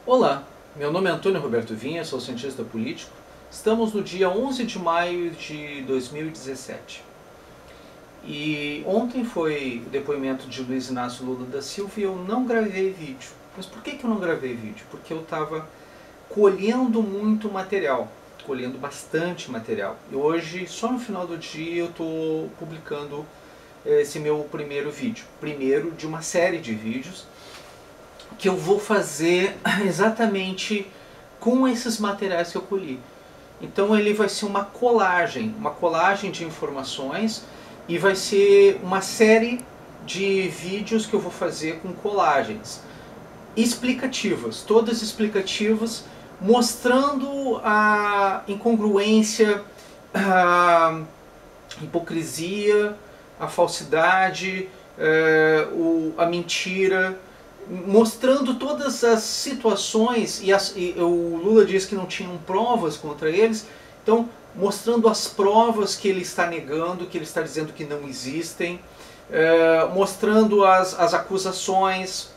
Olá, meu nome é Antônio Roberto Vinha, sou cientista político. Estamos no dia 11 de maio de 2017. E ontem foi o depoimento de Luiz Inácio Lula da Silva e eu não gravei vídeo. Mas por que eu não gravei vídeo? Porque eu estava colhendo muito material, colhendo bastante material. E hoje, só no final do dia, eu estou publicando esse meu primeiro vídeo. Primeiro de uma série de vídeos que eu vou fazer exatamente com esses materiais que eu colhi. Então ele vai ser uma colagem de informações e vai ser uma série de vídeos que eu vou fazer com colagens explicativas, todas explicativas, mostrando a incongruência, a hipocrisia, a falsidade, a mentira, mostrando todas as situações, e o Lula diz que não tinham provas contra eles, então mostrando as provas que ele está negando, que ele está dizendo que não existem, mostrando as acusações,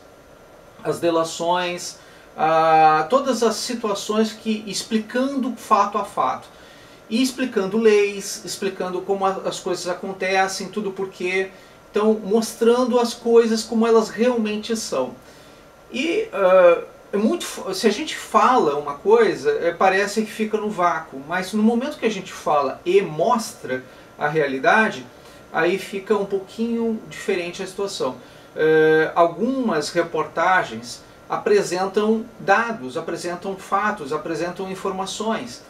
as delações, todas as situações, explicando fato a fato. E explicando leis, explicando como as coisas acontecem, tudo porque... Então, mostrando as coisas como elas realmente são. E se a gente fala uma coisa, parece que fica no vácuo, mas no momento que a gente fala e mostra a realidade, aí fica um pouquinho diferente a situação. Algumas reportagens apresentam dados, apresentam fatos, apresentam informações.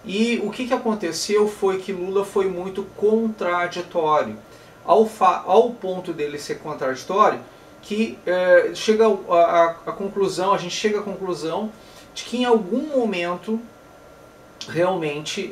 E o que aconteceu foi que Lula foi muito contraditório. Ao ponto dele ser contraditório, que chega a conclusão, a gente chega à conclusão de que em algum momento realmente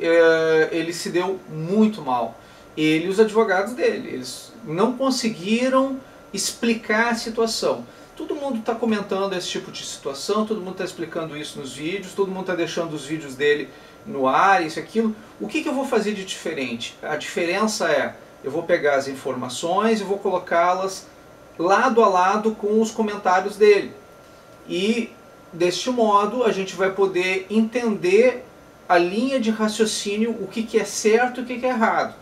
ele se deu muito mal. Ele e os advogados dele, eles não conseguiram explicar a situação. Todo mundo está comentando esse tipo de situação, todo mundo está explicando isso nos vídeos, todo mundo está deixando os vídeos dele no ar, isso e aquilo. O que eu vou fazer de diferente? A diferença é: eu vou pegar as informações e vou colocá-las lado a lado com os comentários dele. E, deste modo, a gente vai poder entender a linha de raciocínio, o que é certo e o que é errado.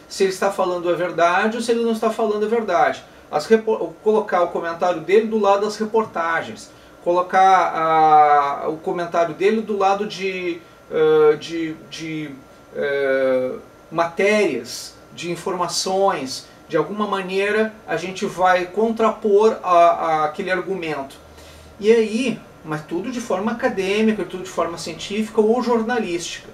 Se ele está falando a verdade ou se ele não está falando a verdade. Colocar o comentário dele do lado das reportagens. Colocar o comentário dele do lado de matérias, de informações. De alguma maneira a gente vai contrapor aquele argumento. E aí, mas tudo de forma acadêmica, tudo de forma científica ou jornalística.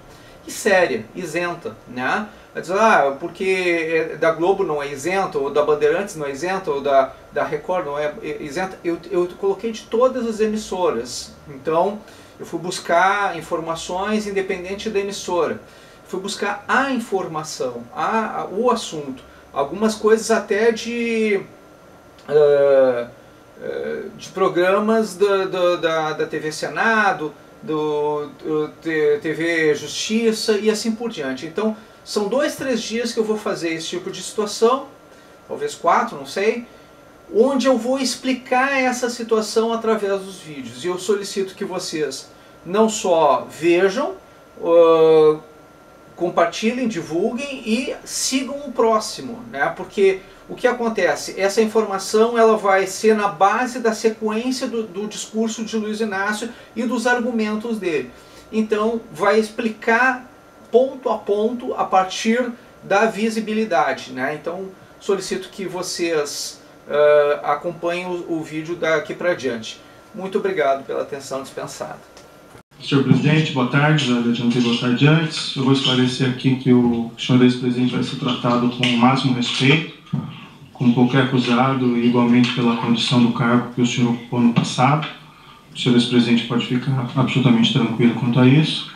E séria, isenta, né? Dizer, porque da Globo não é isenta, ou da Bandeirantes não é isenta, ou da Record não é isenta. Eu coloquei de todas as emissoras. Então, eu fui buscar informações independente da emissora. Fui buscar a informação, o assunto. Algumas coisas até de programas da TV Senado, do TV Justiça e assim por diante. Então, são 2, 3 dias que eu vou fazer esse tipo de situação, talvez 4, não sei, onde eu vou explicar essa situação através dos vídeos. E eu solicito que vocês não só vejam, compartilhem, divulguem e sigam o próximo, né? Porque o que acontece? Essa informação ela vai ser na base da sequência do discurso de Luiz Inácio e dos argumentos dele. Então vai explicar ponto a ponto a partir da visibilidade, né? Então solicito que vocês acompanhem o vídeo daqui para diante. Muito obrigado pela atenção dispensada. Senhor Presidente, boa tarde. Já adiantei boa tarde antes. Eu vou esclarecer aqui que o senhor ex-presidente vai ser tratado com o máximo respeito, como qualquer acusado, e igualmente pela condição do cargo que o senhor ocupou no passado. O senhor ex-presidente pode ficar absolutamente tranquilo quanto a isso.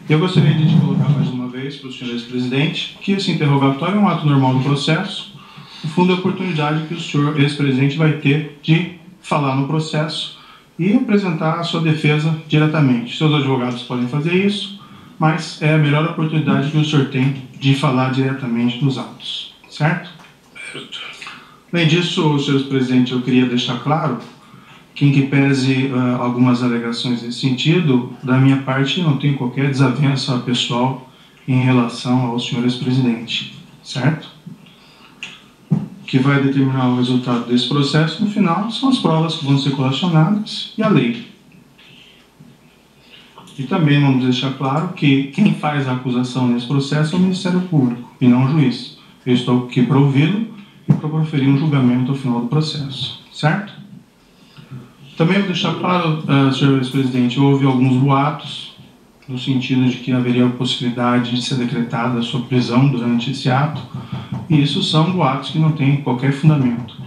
Eu gostaria de colocar mais uma vez para o senhor ex-presidente que esse interrogatório é um ato normal do processo. No fundo, é a oportunidade que o senhor ex-presidente vai ter de falar no processo e apresentar a sua defesa diretamente. Seus advogados podem fazer isso, mas é a melhor oportunidade que o senhor tem de falar diretamente nos autos, certo? Além disso, senhor presidente, eu queria deixar claro que em que pese algumas alegações nesse sentido, da minha parte não tenho qualquer desavença pessoal em relação ao senhor ex-presidente, certo? O que vai determinar o resultado desse processo, no final, são as provas que vão ser colecionadas e a lei. E também vamos deixar claro que quem faz a acusação nesse processo é o Ministério Público e não o juiz. Eu estou aqui para ouvi-lo e para proferir um julgamento ao final do processo, certo? Também vou deixar claro, senhor ex-presidente, houve alguns boatos no sentido de que haveria a possibilidade de ser decretada a sua prisão durante esse ato, e isso são boatos que não têm qualquer fundamento.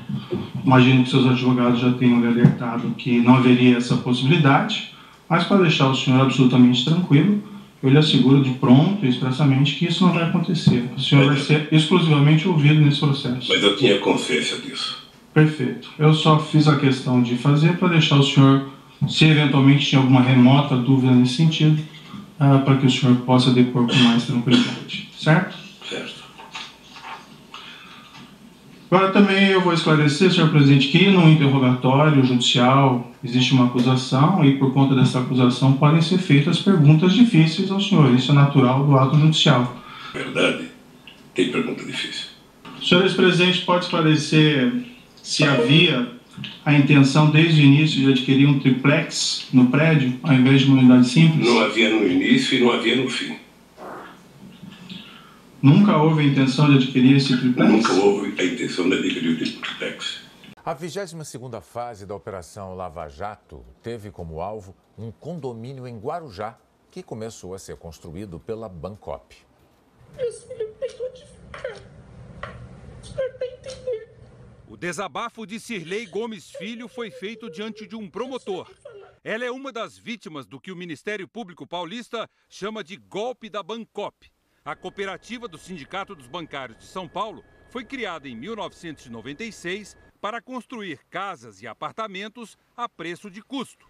Imagino que seus advogados já tenham lhe alertado que não haveria essa possibilidade, mas para deixar o senhor absolutamente tranquilo, eu lhe asseguro de pronto e expressamente que isso não vai acontecer. O senhor vai ser exclusivamente ouvido nesse processo. Mas eu tinha consciência disso. Perfeito. Eu só fiz a questão de fazer para deixar o senhor, se eventualmente tinha alguma remota dúvida nesse sentido, para que o senhor possa depor com mais tranquilidade. Certo? Certo. Agora também eu vou esclarecer, senhor presidente, que no interrogatório judicial existe uma acusação e por conta dessa acusação podem ser feitas perguntas difíceis ao senhor. Isso é natural do ato judicial. Verdade. Tem pergunta difícil. O senhor ex-presidente pode esclarecer se havia a intenção desde o início de adquirir um triplex no prédio, ao invés de uma unidade simples? Não havia no início e não havia no fim. Nunca houve a intenção de adquirir esse triplex? Nunca houve a intenção de adquirir o triplex. A 22ª fase da Operação Lava Jato teve como alvo um condomínio em Guarujá, que começou a ser construído pela Bancop. Meus filhos têm onde ficar. O senhor está entendendo? O desabafo de Cirlei Gomes Filho foi feito diante de um promotor. Ela é uma das vítimas do que o Ministério Público Paulista chama de golpe da Bancop. A cooperativa do Sindicato dos Bancários de São Paulo foi criada em 1996 para construir casas e apartamentos a preço de custo.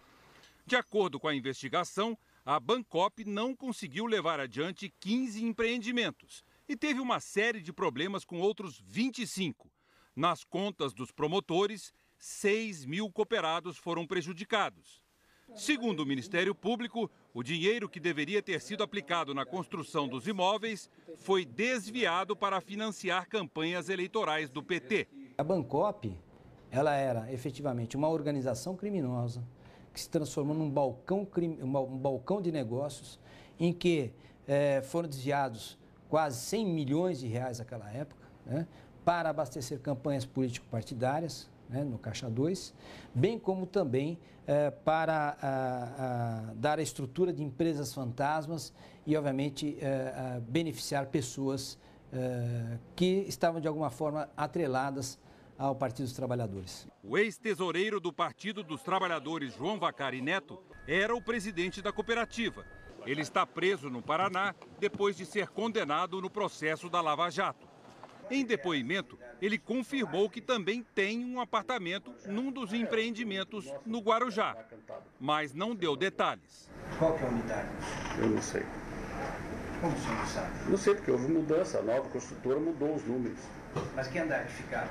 De acordo com a investigação, a Bancop não conseguiu levar adiante 15 empreendimentos e teve uma série de problemas com outros 25. Nas contas dos promotores, 6.000 cooperados foram prejudicados. Segundo o Ministério Público, o dinheiro que deveria ter sido aplicado na construção dos imóveis foi desviado para financiar campanhas eleitorais do PT. A Bancop, ela era efetivamente uma organização criminosa que se transformou num balcão de negócios em que foram desviados quase 100 milhões de reais naquela época, né, para abastecer campanhas político-partidárias, no Caixa 2, bem como também para dar a estrutura de empresas fantasmas e, obviamente, beneficiar pessoas que estavam, de alguma forma, atreladas ao Partido dos Trabalhadores. O ex-tesoureiro do Partido dos Trabalhadores, João Vacari Neto, era o presidente da cooperativa. Ele está preso no Paraná depois de ser condenado no processo da Lava Jato. Em depoimento, ele confirmou que também tem um apartamento num dos empreendimentos no Guarujá, mas não deu detalhes. Qual que é a unidade? Eu não sei. Como o senhor não sabe? Não sei, porque houve mudança, a nova construtora mudou os números. Mas que andar que ficaram?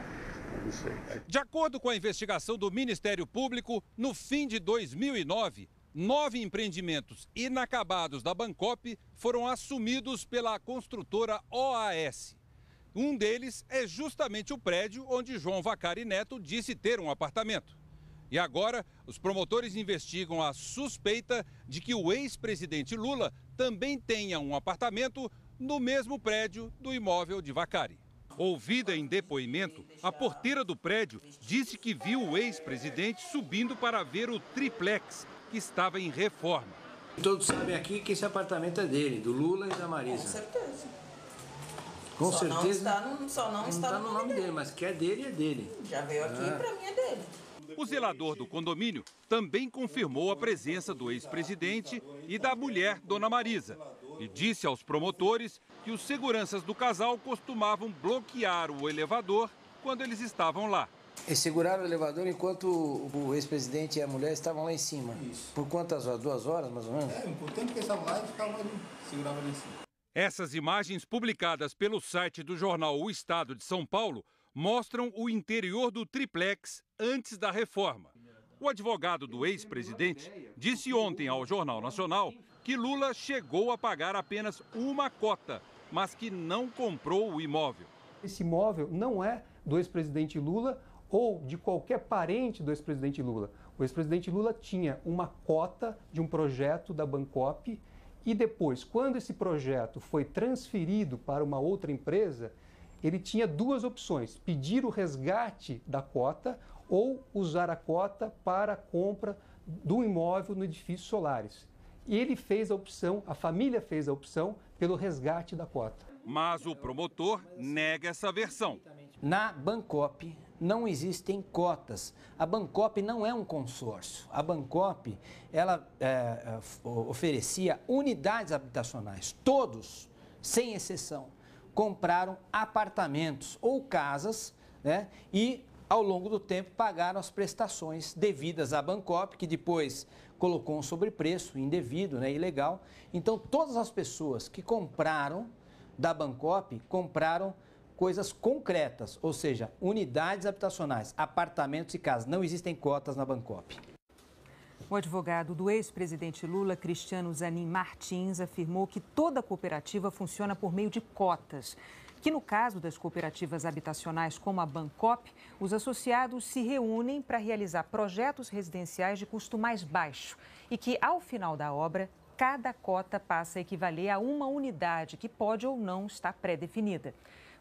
Eu não sei. De acordo com a investigação do Ministério Público, no fim de 2009, 9 empreendimentos inacabados da Bancop foram assumidos pela construtora OAS. Um deles é justamente o prédio onde João Vacari Neto disse ter um apartamento. E agora, os promotores investigam a suspeita de que o ex-presidente Lula também tenha um apartamento no mesmo prédio do imóvel de Vacari. Ouvida em depoimento, a porteira do prédio disse que viu o ex-presidente subindo para ver o triplex, que estava em reforma. Todos sabem aqui que esse apartamento é dele, do Lula e da Marisa. Com certeza. Com só certeza. Não está no nome dele, mas que é dele, é dele. Já veio aqui, para mim é dele. O zelador do condomínio também confirmou a presença do ex-presidente e da mulher, Dona Marisa, e disse aos promotores que os seguranças do casal costumavam bloquear o elevador quando eles estavam lá. E seguraram o elevador enquanto o ex-presidente e a mulher estavam lá em cima. Isso. Por quantas horas? 2 horas, mais ou menos? Por tempo que eles estavam lá, eles ficavam ali, seguravam ali em cima. Essas imagens publicadas pelo site do jornal O Estado de São Paulo mostram o interior do triplex antes da reforma. O advogado do ex-presidente disse ontem ao Jornal Nacional que Lula chegou a pagar apenas uma cota, mas que não comprou o imóvel. Esse imóvel não é do ex-presidente Lula ou de qualquer parente do ex-presidente Lula. O ex-presidente Lula tinha uma cota de um projeto da Bancopp e depois, quando esse projeto foi transferido para uma outra empresa, ele tinha duas opções: pedir o resgate da cota ou usar a cota para a compra do imóvel no edifício Solares. E ele fez a opção, a família fez a opção pelo resgate da cota. Mas o promotor nega essa versão. Na Bancopp não existem cotas. A Bancopp não é um consórcio. A Bancopp, ela oferecia unidades habitacionais. Todos, sem exceção, compraram apartamentos ou casas, né, e ao longo do tempo pagaram as prestações devidas à Bancopp, que depois colocou um sobrepreço indevido, né, ilegal. Então, todas as pessoas que compraram da Bancopp compraram coisas concretas, ou seja, unidades habitacionais, apartamentos e casas. Não existem cotas na Bancopp. O advogado do ex-presidente Lula, Cristiano Zanin Martins, afirmou que toda cooperativa funciona por meio de cotas. Que no caso das cooperativas habitacionais como a Bancopp, os associados se reúnem para realizar projetos residenciais de custo mais baixo e que, ao final da obra, cada cota passa a equivaler a uma unidade que pode ou não estar pré-definida.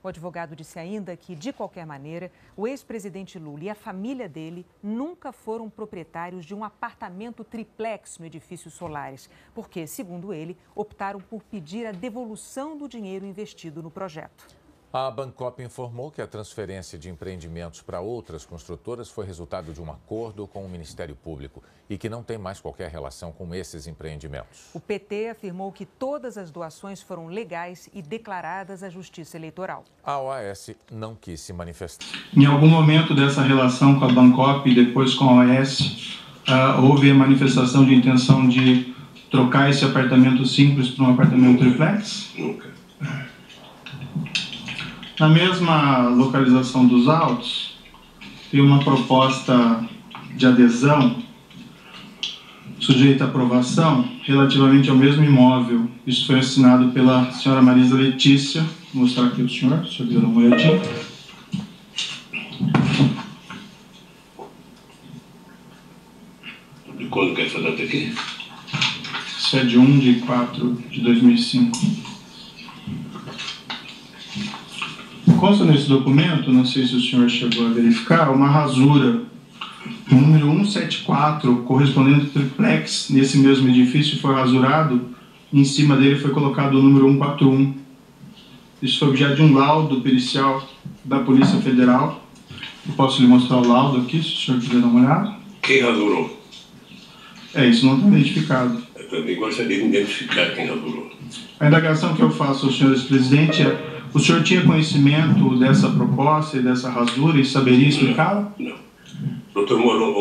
O advogado disse ainda que, de qualquer maneira, o ex-presidente Lula e a família dele nunca foram proprietários de um apartamento triplex no edifício Solares, porque, segundo ele, optaram por pedir a devolução do dinheiro investido no projeto. A Bancopp informou que a transferência de empreendimentos para outras construtoras foi resultado de um acordo com o Ministério Público e que não tem mais qualquer relação com esses empreendimentos. O PT afirmou que todas as doações foram legais e declaradas à Justiça Eleitoral. A OAS não quis se manifestar. Em algum momento dessa relação com a Bancopp e depois com a OAS, houve a manifestação de intenção de trocar esse apartamento simples por um apartamento triplex? Nunca. Na mesma localização dos autos, tem uma proposta de adesão sujeita à aprovação relativamente ao mesmo imóvel. Isso foi assinado pela senhora Marisa Letícia. Vou mostrar aqui ao senhor, deixa eu dar uma olhadinha. De quando que é essa data aqui? Isso é de 1/4/2005. Consta nesse documento, não sei se o senhor chegou a verificar, uma rasura. O número 174, correspondente ao triplex, nesse mesmo edifício, foi rasurado. Em cima dele foi colocado o número 141. Isso foi objeto de um laudo pericial da Polícia Federal. Eu posso lhe mostrar o laudo aqui, se o senhor quiser dar uma olhada. Quem rasurou? Isso não está identificado. Eu também gostaria de identificar quem rasurou. A indagação que eu faço ao senhor ex-presidente é: o senhor tinha conhecimento dessa proposta e dessa rasura e saberia explicá-la? Não. Doutor Moro,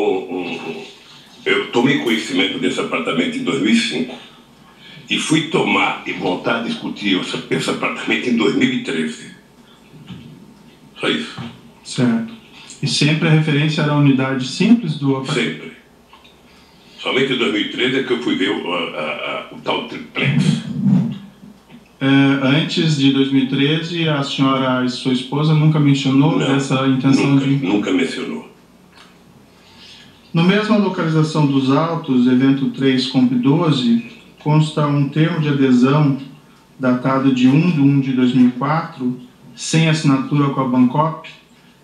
eu tomei conhecimento desse apartamento em 2005 e fui tomar e voltar a discutir esse apartamento em 2013. Só isso. Certo. E sempre a referência era a unidade simples do apartamento? Sempre. Somente em 2013 é que eu fui ver o tal triplex. Antes de 2013, a senhora e sua esposa nunca mencionou dessa intenção nunca mencionou. Na mesma localização dos autos, evento 3-12, consta um termo de adesão datado de 1/1/2004, sem assinatura com a Bancopp,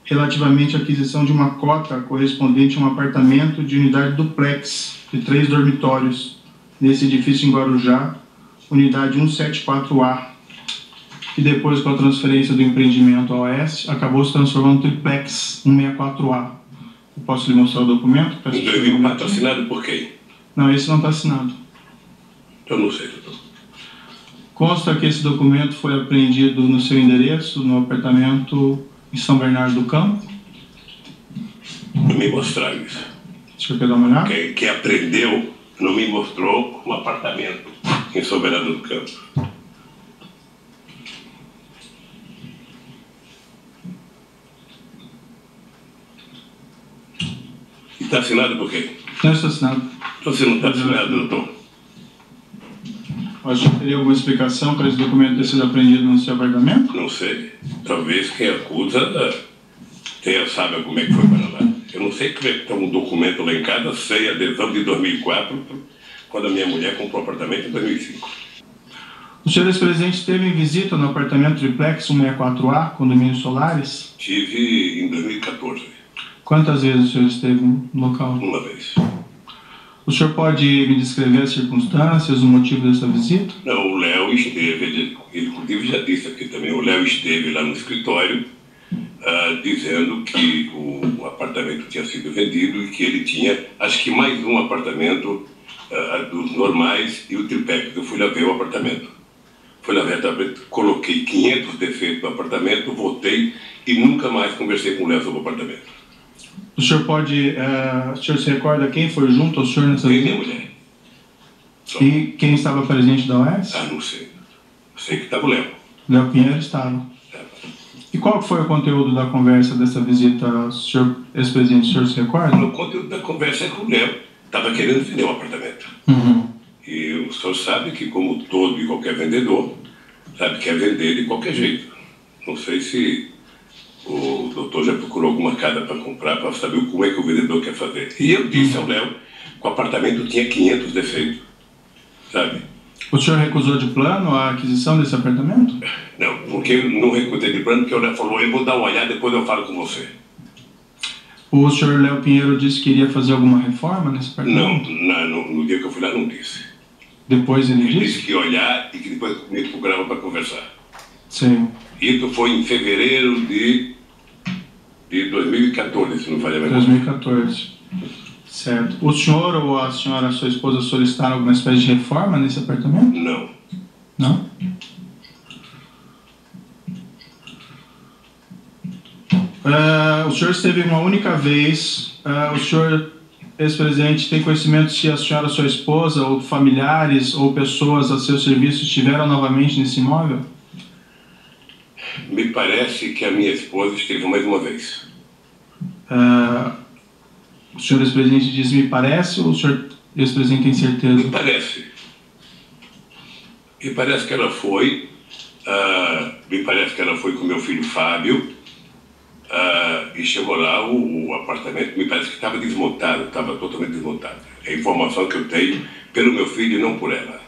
relativamente à aquisição de uma cota correspondente a um apartamento de unidade duplex de 3 dormitórios, nesse edifício em Guarujá, unidade 174A, que depois, com a transferência do empreendimento ao OAS, acabou se transformando em triplex 164A. Eu posso lhe mostrar o documento? Em 2004, assinado por quem? Não, esse não está assinado. Eu não sei, doutor. Consta que esse documento foi apreendido no seu endereço, no apartamento em São Bernardo do Campo. Não me mostraram isso. Deixa eu dar uma olhada. Quem aprendeu não me mostrou um apartamento em São Bernardo do Campo. E Está assinado por quem? Não está assinado. Então, se não está assinado, doutor? Acho que teria alguma explicação para esse documento ter sido apreendido no seu apartamento? Não sei. Talvez quem acusa saiba como é que foi para lá. Eu não sei como é que está um documento lá em casa, sei a adesão de 2004, quando a minha mulher comprou o apartamento em 2005. O senhor ex-presidente esteve em visita no apartamento Triplex 164A, condomínio Solares? Tive em 2014. Quantas vezes o senhor esteve no local? Uma vez. O senhor pode me descrever as circunstâncias, o motivo dessa visita? Não, o Léo esteve, ele inclusive já disse aqui também, o Léo esteve lá no escritório dizendo que o apartamento tinha sido vendido e que ele tinha, acho que mais um apartamento dos normais e o triplex. Eu fui lá ver o apartamento. Fui lá ver o apartamento, coloquei 500 defeitos no apartamento, voltei e nunca mais conversei com o Léo sobre o apartamento. O senhor o senhor se recorda quem foi junto ao senhor nessa visita? Minha mulher. Só. E quem estava presente da OAS? Não sei. Sei que estava o Léo. Léo Pinheiro estava. E qual foi o conteúdo da conversa dessa visita, senhor ex-presidente? O senhor se recorda? O conteúdo da conversa é que o Léo estava querendo vender o apartamento. E o senhor sabe que, como todo e qualquer vendedor, sabe que quer vender de qualquer jeito. Não sei se o doutor já procurou alguma casa para comprar, para saber como é que o vendedor quer fazer. E eu disse ao Léo que o apartamento tinha 500 defeitos, sabe? O senhor recusou de plano a aquisição desse apartamento? Não, porque eu não recusei de plano, porque o Léo falou, eu vou dar uma olhada, depois eu falo com você. O senhor Léo Pinheiro disse que iria fazer alguma reforma nesse apartamento? Não, no dia que eu fui lá não disse. Depois ele disse? Disse que ia olhar e que depois me procurava para conversar. Sim. Isso foi em fevereiro de 2014, se não falha a memória. 2014. Certo. O senhor ou a senhora, sua esposa, solicitaram alguma espécie de reforma nesse apartamento? Não. Não? O senhor esteve uma única vez. O senhor, ex-presidente, tem conhecimento se a senhora, sua esposa, ou familiares, ou pessoas a seu serviço estiveram novamente nesse imóvel? Me parece que a minha esposa esteve mais uma vez. O senhor ex-presidente diz me parece ou o senhor ex-presidente tem certeza? Me parece. Me parece que ela foi. Me parece que ela foi com meu filho Fábio. E chegou lá, o apartamento me parece que estava desmontado, estava totalmente desmontado. É a informação que eu tenho pelo meu filho e não por ela.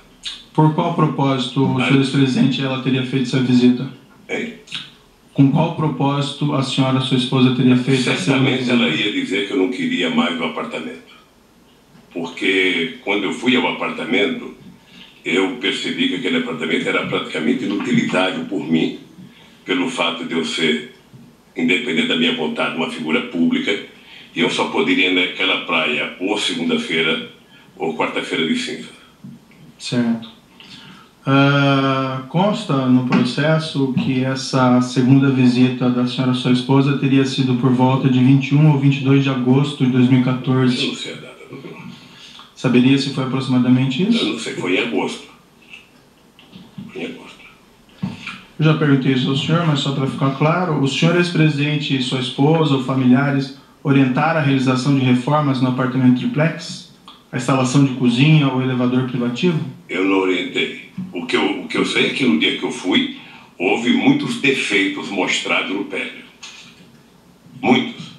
Por qual propósito o senhor ex-presidente ela teria feito essa visita? Com qual propósito a senhora, sua esposa, teria feito essa visita? Certamente ela ia dizer que eu não queria mais o apartamento. Porque quando eu fui ao apartamento, eu percebi que aquele apartamento era praticamente inutilizável por mim, pelo fato de eu ser, independente da minha vontade, uma figura pública, e eu só poderia ir naquela praia ou segunda-feira ou quarta-feira de cinza. Certo. Consta no processo que essa segunda visita da senhora, sua esposa, teria sido por volta de 21 ou 22 de agosto de 2014. Eu não sei a data. Saberia se foi aproximadamente isso? Eu não sei, foi em agosto. Foi em agosto. Eu já perguntei isso ao senhor, mas só para ficar claro, o senhor ex-presidente e sua esposa ou familiares orientaram a realização de reformas no apartamento triplex? A instalação de cozinha ou elevador privativo? Eu não orientei. O que eu sei é que no dia que eu fui, houve muitos defeitos mostrados no prédio. Muitos.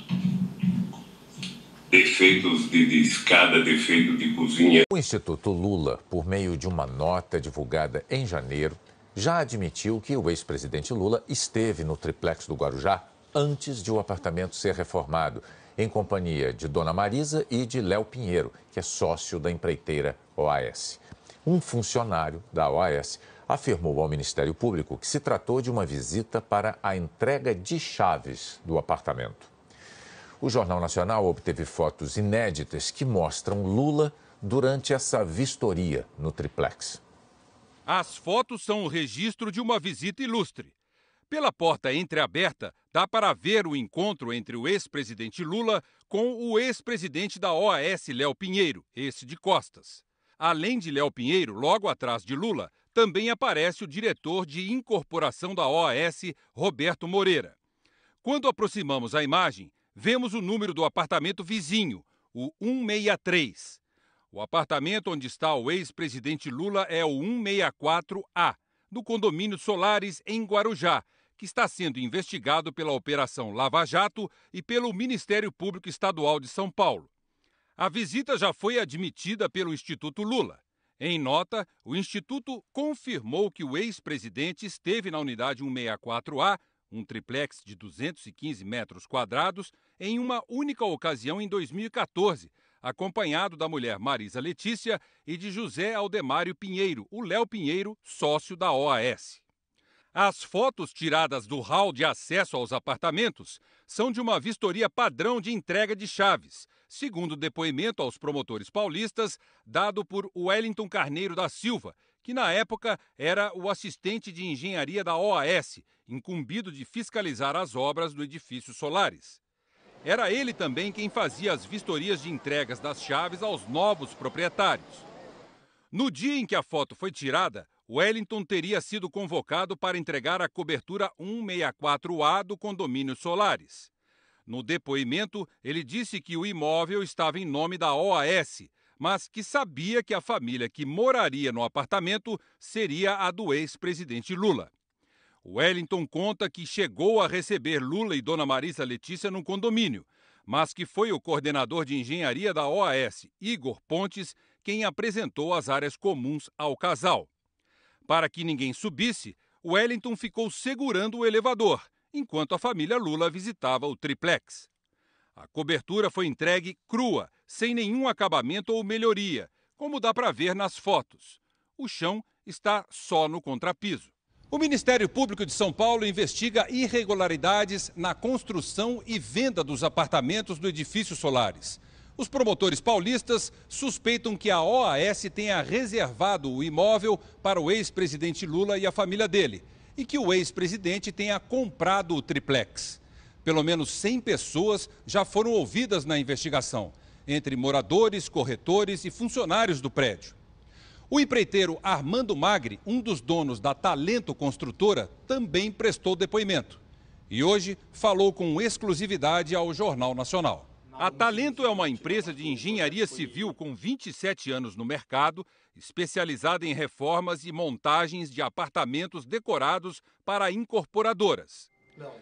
Defeitos de escada, defeitos de cozinha. O Instituto Lula, por meio de uma nota divulgada em janeiro, já admitiu que o ex-presidente Lula esteve no triplex do Guarujá antes de o apartamento ser reformado, em companhia de Dona Marisa e de Léo Pinheiro, que é sócio da empreiteira OAS. Um funcionário da OAS afirmou ao Ministério Público que se tratou de uma visita para a entrega de chaves do apartamento. O Jornal Nacional obteve fotos inéditas que mostram Lula durante essa vistoria no triplex. As fotos são o registro de uma visita ilustre. Pela porta entreaberta, dá para ver o encontro entre o ex-presidente Lula com o ex-presidente da OAS, Léo Pinheiro, esse de costas. Além de Léo Pinheiro, logo atrás de Lula, também aparece o diretor de incorporação da OAS, Roberto Moreira. Quando aproximamos a imagem, vemos o número do apartamento vizinho, o 163. O apartamento onde está o ex-presidente Lula é o 164A, do condomínio Solares, em Guarujá, que está sendo investigado pela Operação Lava Jato e pelo Ministério Público Estadual de São Paulo. A visita já foi admitida pelo Instituto Lula. Em nota, o Instituto confirmou que o ex-presidente esteve na unidade 164A, um triplex de 215 metros quadrados, em uma única ocasião em 2014, acompanhado da mulher Marisa Letícia e de José Aldemário Pinheiro, o Léo Pinheiro, sócio da OAS. As fotos tiradas do hall de acesso aos apartamentos são de uma vistoria padrão de entrega de chaves, segundo o depoimento aos promotores paulistas dado por Wellington Carneiro da Silva, que na época era o assistente de engenharia da OAS, incumbido de fiscalizar as obras do edifício Solares. Era ele também quem fazia as vistorias de entregas das chaves aos novos proprietários. No dia em que a foto foi tirada, Wellington teria sido convocado para entregar a cobertura 164A do condomínio Solares. No depoimento, ele disse que o imóvel estava em nome da OAS, mas que sabia que a família que moraria no apartamento seria a do ex-presidente Lula. Wellington conta que chegou a receber Lula e Dona Marisa Letícia no condomínio, mas que foi o coordenador de engenharia da OAS, Igor Pontes, quem apresentou as áreas comuns ao casal. Para que ninguém subisse, Wellington ficou segurando o elevador, enquanto a família Lula visitava o triplex. A cobertura foi entregue crua, sem nenhum acabamento ou melhoria, como dá para ver nas fotos. O chão está só no contrapiso. O Ministério Público de São Paulo investiga irregularidades na construção e venda dos apartamentos do edifício Solares. Os promotores paulistas suspeitam que a OAS tenha reservado o imóvel para o ex-presidente Lula e a família dele, e que o ex-presidente tenha comprado o triplex. Pelo menos 100 pessoas já foram ouvidas na investigação, entre moradores, corretores e funcionários do prédio. O empreiteiro Armando Magri, um dos donos da Talento Construtora, também prestou depoimento. E hoje falou com exclusividade ao Jornal Nacional. A Talento é uma empresa de engenharia civil com 27 anos no mercado, especializada em reformas e montagens de apartamentos decorados para incorporadoras.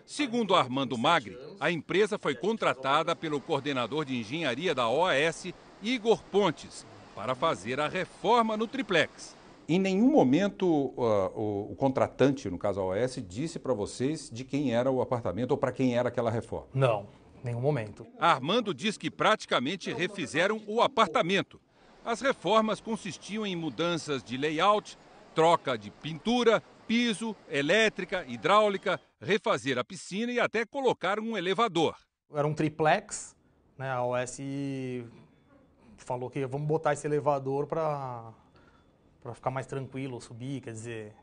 Segundo Armando Magri, a empresa foi contratada pelo coordenador de engenharia da OAS, Igor Pontes, para fazer a reforma no triplex. Em nenhum momento o contratante, no caso a OAS, disse para vocês de quem era o apartamento ou para quem era aquela reforma? Não, em nenhum momento. Armando diz que praticamente refizeram o apartamento. As reformas consistiam em mudanças de layout, troca de pintura, piso, elétrica, hidráulica, refazer a piscina e até colocar um elevador. Era um triplex, né? A OAS falou que vamos botar esse elevador para ficar mais tranquilo, subir, quer dizer,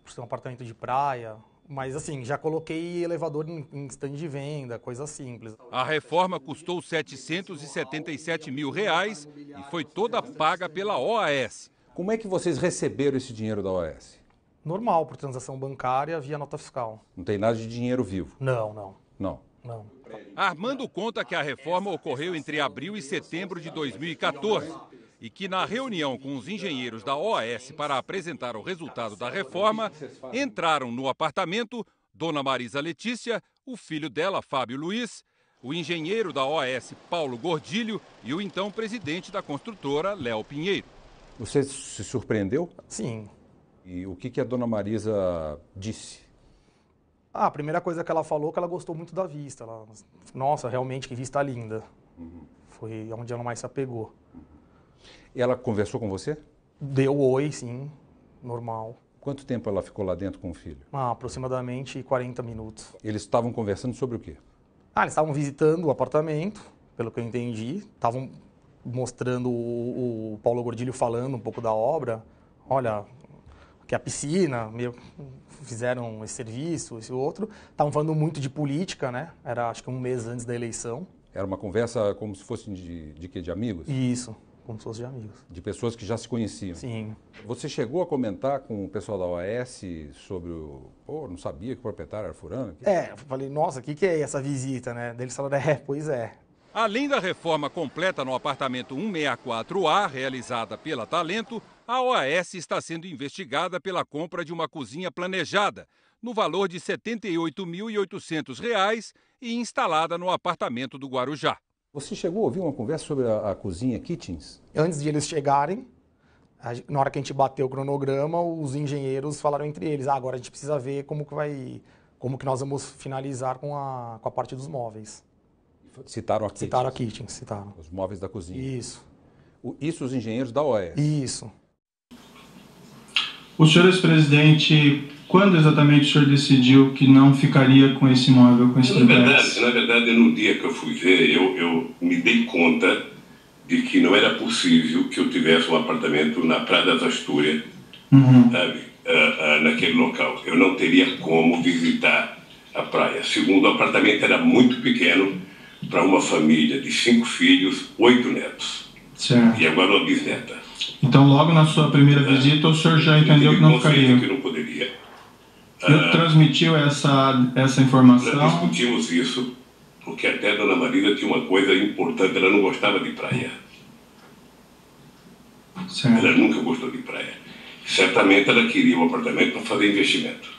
por ser um apartamento de praia. Mas assim, já coloquei elevador em stand de venda, coisa simples. A reforma custou R$ 777 mil e foi toda paga pela OAS. Como é que vocês receberam esse dinheiro da OAS? Normal, por transação bancária via nota fiscal. Não tem nada de dinheiro vivo? Não. Não. Armando conta que a reforma ocorreu entre abril e setembro de 2014 e que na reunião com os engenheiros da OAS para apresentar o resultado da reforma, entraram no apartamento Dona Marisa Letícia, o filho dela, Fábio Luiz, o engenheiro da OAS, Paulo Gordilho, e o então presidente da construtora, Léo Pinheiro. Você se surpreendeu? Sim. E o que a Dona Marisa disse? A primeira coisa que ela falou é que ela gostou muito da vista. Nossa, realmente, que vista linda. Foi onde ela mais se apegou. E ela conversou com você? Deu oi, sim, normal. Quanto tempo ela ficou lá dentro com o filho? Aproximadamente 40 minutos. Eles estavam conversando sobre o quê? Eles estavam visitando o apartamento, pelo que eu entendi. Estavam mostrando o Paulo Gordilho falando um pouco da obra. Olha, aqui é a piscina, fizeram esse serviço, esse outro. Estavam falando muito de política, né? Era acho que um mês antes da eleição. Era uma conversa como se fosse de quê? De amigos? Isso. Como se fosse de amigos. De pessoas que já se conheciam? Sim. Você chegou a comentar com o pessoal da OAS sobre o... não sabia que o proprietário era fulano? Eu falei, nossa, o que é essa visita, né? Daí eles falaram, pois é. Além da reforma completa no apartamento 164A, realizada pela Talento, a OAS está sendo investigada pela compra de uma cozinha planejada, no valor de R$ 78.800 e instalada no apartamento do Guarujá. Você chegou a ouvir uma conversa sobre a cozinha Kitchens? Antes de eles chegarem, na hora que a gente bateu o cronograma, os engenheiros falaram entre eles, agora a gente precisa ver como que nós vamos finalizar com a parte dos móveis. Citaram a Kitchens? Citaram a Kitchens, citaram. Os móveis da cozinha. Isso. Isso os engenheiros da OAS? Isso. O senhor ex-presidente, quando exatamente o senhor decidiu que não ficaria com esse imóvel, com esse triplex? Na verdade, no dia que eu fui ver, eu me dei conta de que não era possível que eu tivesse um apartamento na Praia das Astúrias, sabe, naquele local. Eu não teria como visitar a praia. Segundo, o apartamento era muito pequeno para uma família de 5 filhos, 8 netos. Certo. E agora uma bisneta. Então, logo na sua primeira visita, o senhor já entendeu que não ficaria? Que não poderia. Eu transmitiu essa informação? Nós discutimos isso, porque até a dona Marisa tinha uma coisa importante, ela não gostava de praia. Certo. Ela nunca gostou de praia. Certamente ela queria um apartamento para fazer investimento.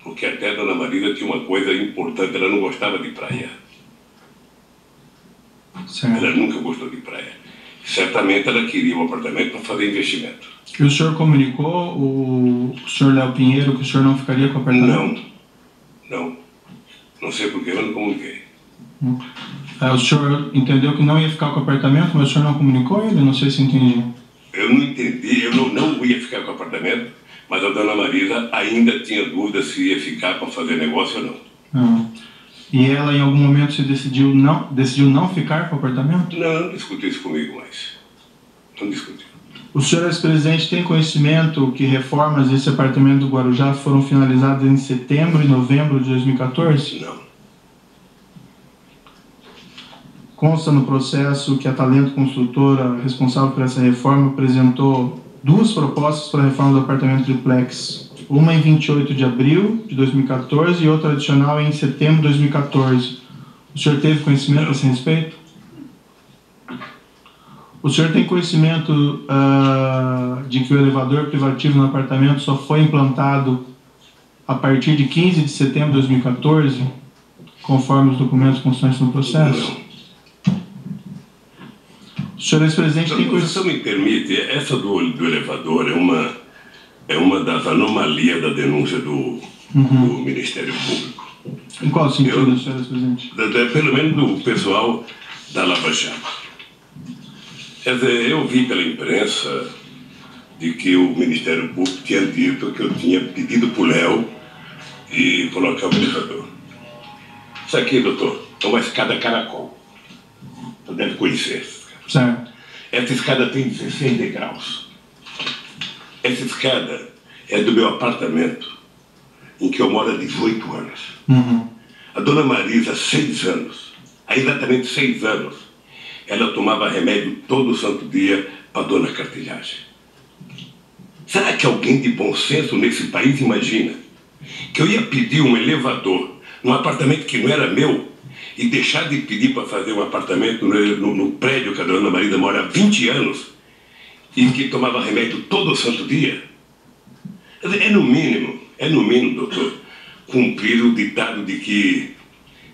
Porque até a dona Marisa tinha uma coisa importante, ela não gostava de praia. Certo. Ela nunca gostou de praia. Certamente ela queria um apartamento para fazer investimento. E o senhor comunicou o senhor Léo Pinheiro que o senhor não ficaria com o apartamento? Não. Não sei por que eu não comuniquei. O senhor entendeu que não ia ficar com o apartamento, mas o senhor não comunicou ele? Não sei se entendi. Eu não entendi, eu não ia ficar com o apartamento, mas a dona Marisa ainda tinha dúvida se ia ficar para fazer negócio ou não. E ela em algum momento se decidiu não ficar com o apartamento? Não discutiu isso comigo mais. Não discutiu. O senhor ex-presidente tem conhecimento que reformas desse apartamento do Guarujá foram finalizadas em setembro e novembro de 2014? Não. Consta no processo que a Talento Construtora, responsável por essa reforma, apresentou 2 propostas para a reforma do apartamento triplex. Uma em 28 de abril de 2014 e outra adicional em setembro de 2014. O senhor teve conhecimento a esse respeito? O senhor tem conhecimento de que o elevador privativo no apartamento só foi implantado a partir de 15 de setembro de 2014, conforme os documentos constantes no processo? Não. O senhor ex-presidente tem conhecimento... Se me permite, essa do elevador é uma das anomalias da denúncia do Ministério Público. Em qual sentido, senhor ex-presidente? Pelo menos do pessoal da Lava Jato. Quer dizer, eu vi pela imprensa de que o Ministério Público tinha dito que eu tinha pedido para o Léo e colocar o elevador. Isso aqui, doutor, é uma escada caracol. Você deve conhecer. Certo. Essa escada tem 16 degraus. Essa escada é do meu apartamento, em que eu moro há 18 anos. A dona Marisa, 6 anos, há exatamente 6 anos, ela tomava remédio todo santo dia para a dona Cartilhagem. Será que alguém de bom senso nesse país imagina que eu ia pedir um elevador num apartamento que não era meu e deixar de pedir para fazer um apartamento no prédio que a dona Marisa mora há 20 anos e que tomava remédio todo santo dia? É no mínimo, doutor, cumprir o ditado de que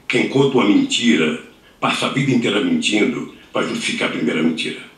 quem conta uma mentira passa a vida inteira mentindo para justificar a primeira mentira.